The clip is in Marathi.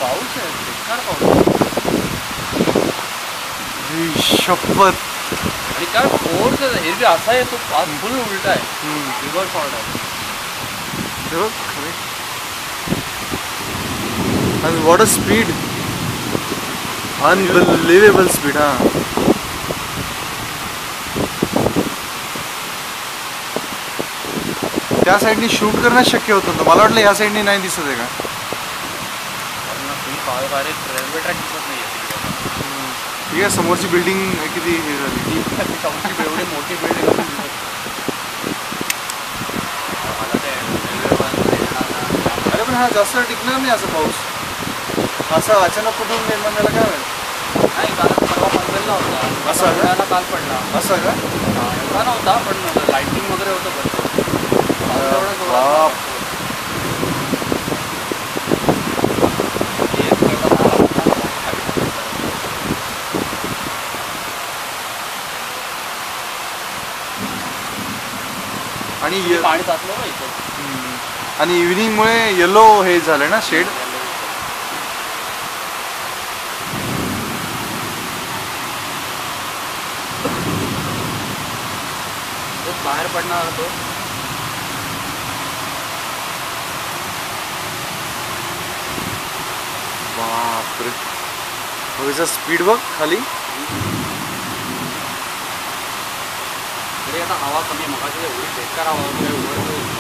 पाऊस आहे, बेकार पाऊस. शपथ. आणि काय फोर्स आहे, एरवी असा आहे तो आज फुल उलटा आहे, रिव्हर्स ऑर्डर आहे. आणि what a speed, unbelievable speed. हा त्या साईडनी शूट करणं शक्य होतं. मला वाटलं ह्या साईडनी नाही दिसत आहे का. रेल्वे ट्रॅक दिसत नाही आहे. ठीक आहे, समोरची बिल्डिंग किती हे झाली. एवढी मोठी बिल्डिंग. अरे पण हा जास्त टिकणार नाही असं पाऊस. असं अचानक कुठून निर्माण झाला काय माहिती. नाही, काल परवा पनवेलला होता, असा का काल पडला. असं का. एवढा नव्हता पण लाईटिंग वगैरे होतं बरं. आणि पाणी साचलं ना इथे. आणि इव्हिनिंगमुळे येलो हे झालं ना शेड. बाहेर पडणार होतो. बापरे, हवेचा स्पीड बघ खाली. तरी आता हवा कमी, मगाशी एवढी बेकार हवा होती.